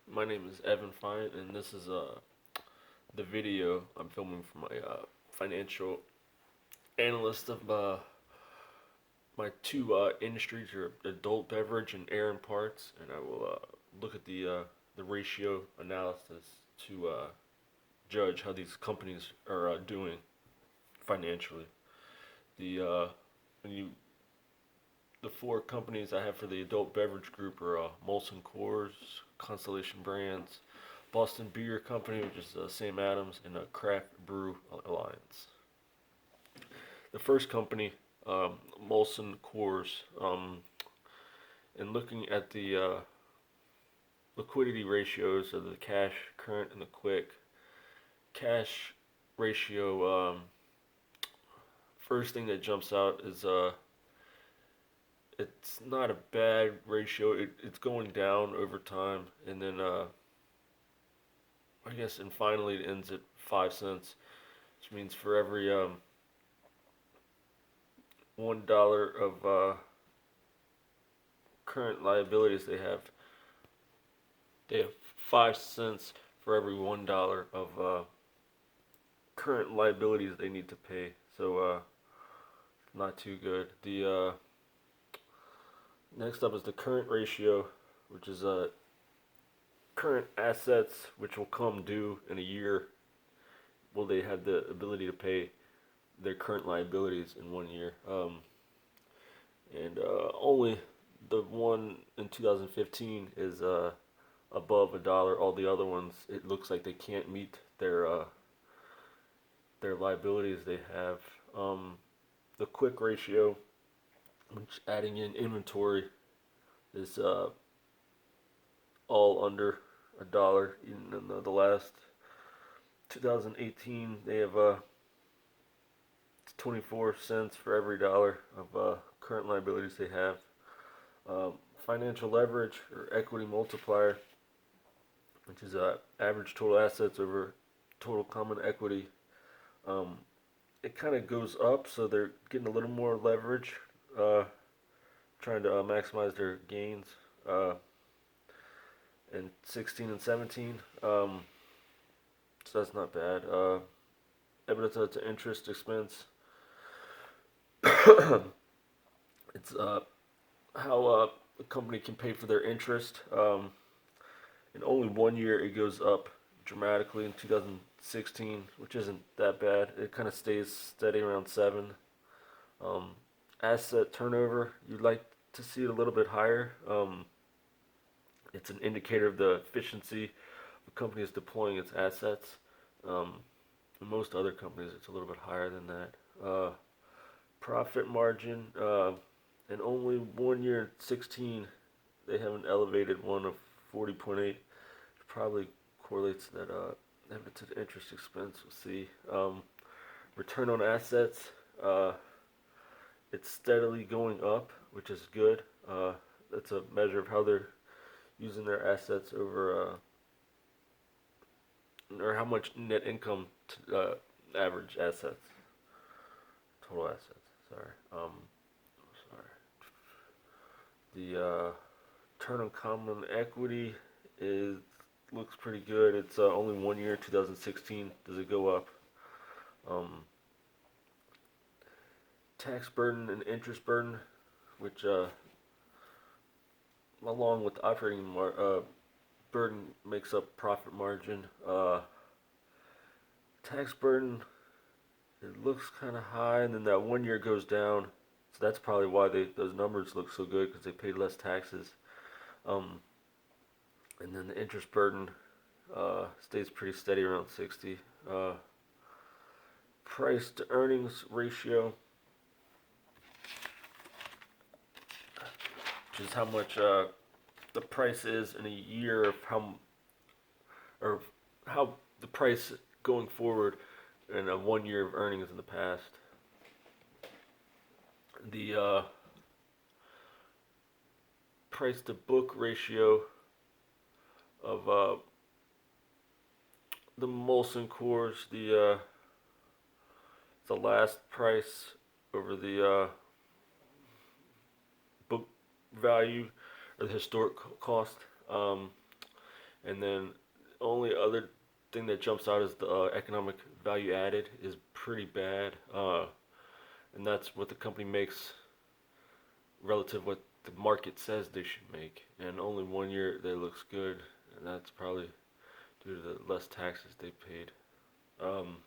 My name is Evan Fine, and this is the video I'm filming for my financial analyst of my two industries are adult beverage and air and parts, and I will look at the ratio analysis to judge how these companies are doing financially. The when you the four companies I have for the adult beverage group are Molson Coors, Constellation Brands, Boston Beer Company, which is Sam Adams, and Craft Brew Alliance. The first company, Molson Coors, and looking at the liquidity ratios of the cash, current, and the quick. Cash ratio, first thing that jumps out is it's not a bad ratio. It's going down over time, and then I guess, and finally it ends at 5 cents, which means for every $1 of current liabilities they have 5 cents for every $1 of current liabilities they need to pay. So not too good. The next up is the current ratio, which is current assets which will come due in a year. Will they have the ability to pay their current liabilities in 1 year? And only the one in 2015 is above $1. All the other ones, it looks like they can't meet their liabilities they have. The quick ratio, which adding in inventory, is all under $1. In the last 2018, they have 24 cents for every dollar of current liabilities they have. Financial leverage or equity multiplier, which is average total assets over total common equity. It kind of goes up, so they're getting a little more leverage, trying to maximize their gains in 16 and 17. So that's not bad. EBITDA to interest expense. It's how the company can pay for their interest. In only 1 year, it goes up dramatically in 2016, which isn't that bad. It kind of stays steady around 7. Asset turnover, you'd like to see it a little bit higher. It's an indicator of the efficiency the company is deploying its assets. In most other companies, it's a little bit higher than that. Profit margin, in only 1 year, 16, they have an elevated one of 40.8. It probably correlates to that to the interest expense. We'll see. Return on assets, it's steadily going up, which is good. That's a measure of how they're using their assets over, or how much net income to average assets, total assets. Sorry. The return on common equity is looks pretty good. It's only 1 year, 2016. Does it go up? Tax burden and interest burden, which along with the operating burden makes up profit margin. Tax burden, it looks kind of high, and then that 1 year goes down. So that's probably why those numbers look so good, because they paid less taxes. And then the interest burden stays pretty steady around 60. Price to earnings ratio, which is how much the price is in a year of how the price going forward in a 1 year of earnings in the past. The price to book ratio of the Molson Coors, the last price over the book value or the historic cost, And then only other thing that jumps out is the economic value added is pretty bad, and that's what the company makes relative what the market says they should make. And only 1 year that looks good, and that's probably due to the less taxes they paid. Um,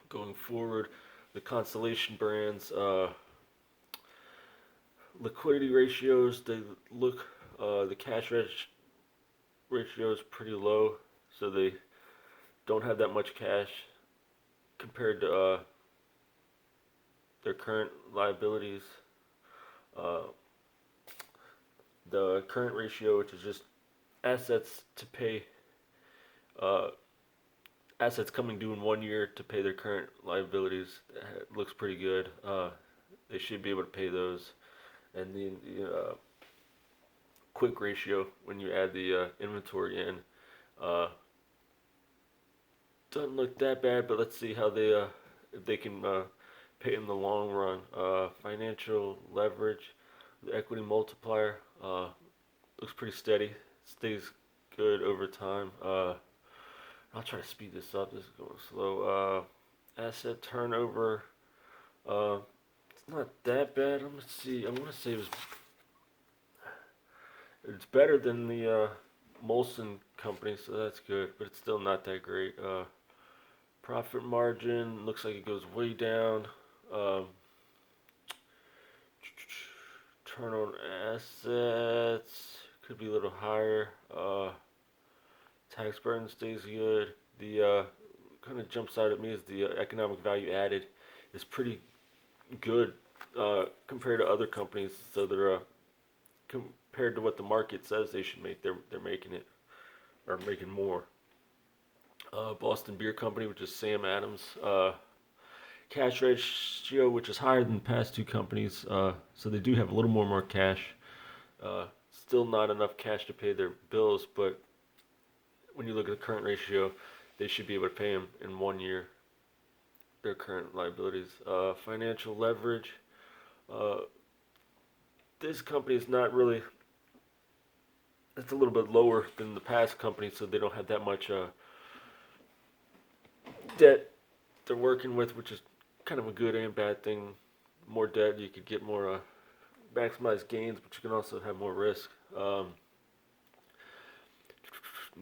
Going forward, the Constellation brands, liquidity ratios, they look, the ratio is pretty low, so they don't have that much cash compared to their current liabilities. Uh, the current ratio, which is just assets to pay, uh, assets coming due in 1 year to pay their current liabilities, looks pretty good. They should be able to pay those. And the quick ratio, when you add the inventory in, uh, doesn't look that bad, but let's see how they if they can pay in the long run. Financial leverage, the equity multiplier looks pretty steady, stays good over time. I'll try to speed this up. This is going slow. Asset turnover, uh, it's not that bad. Let's see. I want to say it's better than the Molson company, so that's good, but it's still not that great. Profit margin looks like it goes way down. Um, Turn on assets could be a little higher. Tax burden stays good. The kind of jumps out at me is the economic value added is pretty good compared to other companies. So they're compared to what the market says they should make, they're making it or making more. Boston Beer Company, which is Sam Adams. Cash ratio, which is higher than the past two companies, so they do have a little more cash. Still not enough cash to pay their bills, but when you look at the current ratio, they should be able to pay them in 1 year their current liabilities. Financial leverage. Uh, this company is not really. It's a little bit lower than the past companies, so they don't have that much debt they're working with, which is kind of a good and bad thing. More debt, you could get more maximize gains, but you can also have more risk.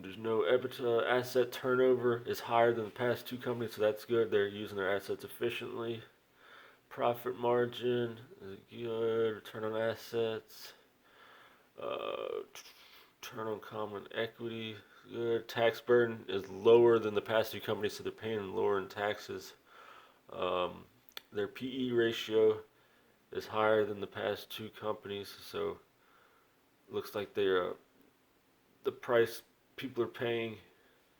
There's no EBITDA. Asset turnover is higher than the past two companies, so that's good. They're using their assets efficiently. Profit margin is good. Return on assets. Return on common equity is good. Tax burden is lower than the past two companies, so they're paying lower in taxes. Their PE ratio is higher than the past two companies, so it looks like they're the price people are paying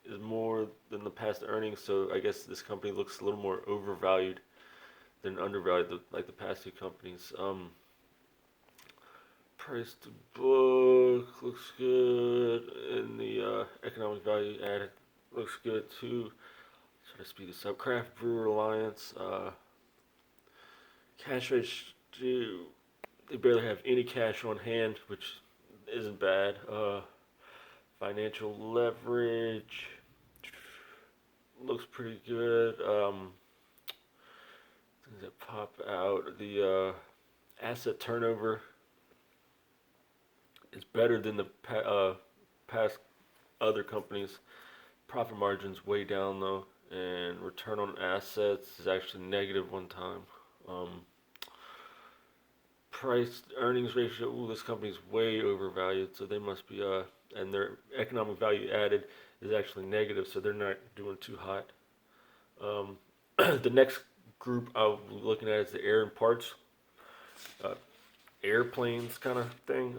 is more than the past earnings. So I guess this company looks a little more overvalued than undervalued, like the past two companies. Price to book looks good, and the economic value added looks good too. Try to speed this up. Craft Brewer Alliance, cash ratio, they barely have any cash on hand, which isn't bad. Financial leverage looks pretty good. Things that pop out, the asset turnover is better than the past other companies. Profit margin's way down though, and return on assets is actually negative one time. Price earnings ratio, ooh, this company's way overvalued, so they must be and their economic value added is actually negative, so they're not doing too hot. The next group I'm looking at is the air and parts, uh, airplanes kind of thing,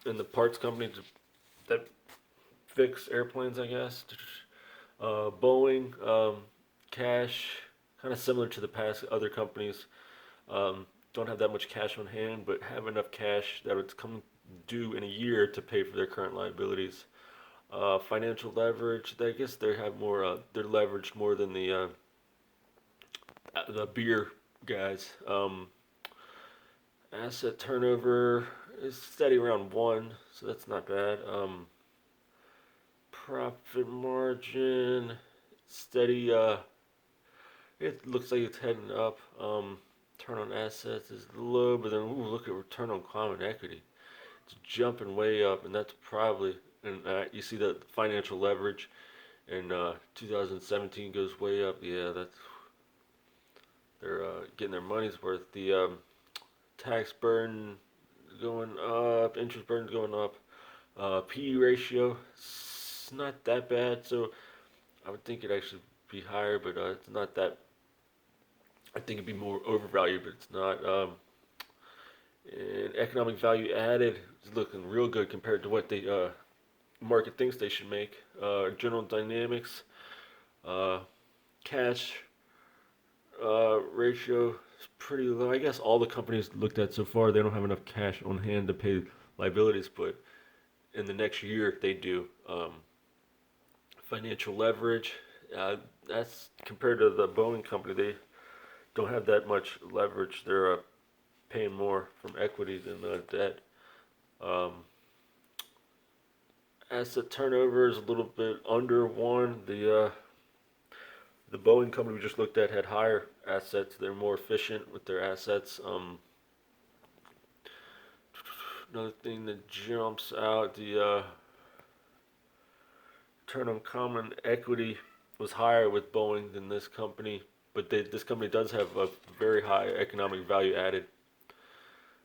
and the parts companies that fix airplanes, I guess. Boeing, cash, kind of similar to the past other companies. Don't have that much cash on hand, but have enough cash that it's come due in a year to pay for their current liabilities. Financial leverage, I guess they have more. They're leveraged more than the beer guys. Asset turnover is steady around 1, so that's not bad. Profit margin, steady. It looks like it's heading up. Return on assets is low, but then ooh, look at return on common equity. It's jumping way up, and that's probably. And you see that financial leverage in 2017 goes way up. Yeah, that's they're getting their money's worth. The tax burden going up, interest burden going up. PE ratio, it's not that bad. So I would think it'd actually be higher, but it's not that. I think it'd be more overvalued, but it's not. And economic value added is looking real good compared to what the market thinks they should make. General Dynamics, uh, cash ratio is pretty low. I guess all the companies looked at so far, they don't have enough cash on hand to pay liabilities, but in the next year they do. Financial leverage, that's compared to the Boeing company, they don't have that much leverage. They're paying more from equity than debt. Um, Asset turnover is a little bit under one. The Boeing company we just looked at had higher assets. They're more efficient with their assets. Another thing that jumps out, the return on common equity was higher with Boeing than this company, but this company does have a very high economic value added,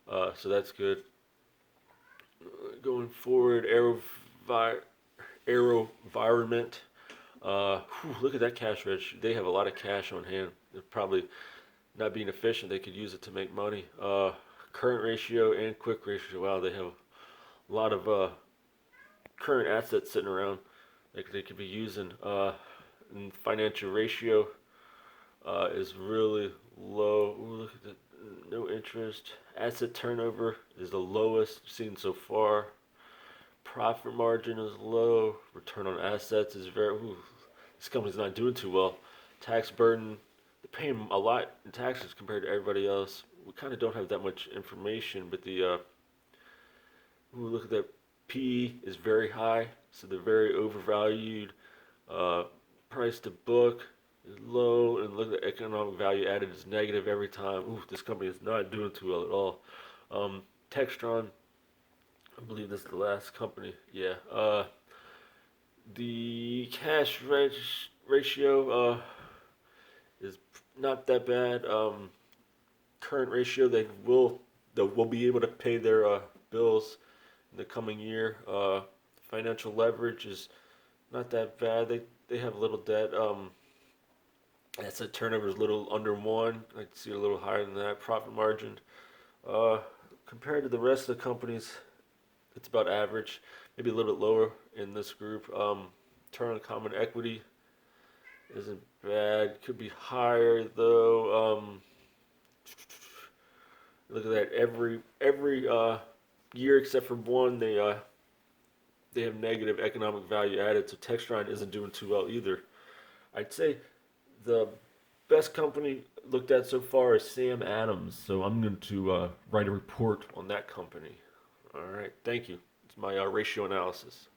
so that's good. Going forward, AeroVironment. Look at that cash rich. They have a lot of cash on hand. They're probably not being efficient. They could use it to make money. Current ratio and quick ratio. Wow, they have a lot of current assets sitting around that they could be using. And financial ratio is really low. Ooh, look at that. No interest. Asset turnover is the lowest seen so far. Profit margin is low. Return on assets is very. Ooh, this company's not doing too well. Tax burden, they're paying a lot in taxes compared to everybody else. We kind of don't have that much information, but look at that. PE is very high, so they're very overvalued. Uh, Price to book is low, and look at the economic value added is negative every time. Ooh, this company is not doing too well at all. Textron, I believe this is the last company. Yeah. The ratio is not that bad. Current ratio, they will be able to pay their bills in the coming year. Financial leverage is not that bad. They have a little debt. Asset turnover is a little under one. I'd see it a little higher than that. Profit margin, uh, compared to the rest of the companies, it's about average. Maybe a little bit lower in this group. Return on common equity isn't bad. Could be higher though. Look at that. Every year except for one, they have negative economic value added. So Textron isn't doing too well either. I'd say the best company looked at so far is Sam Adams. So I'm going to write a report on that company. All right. Thank you. It's my ratio analysis.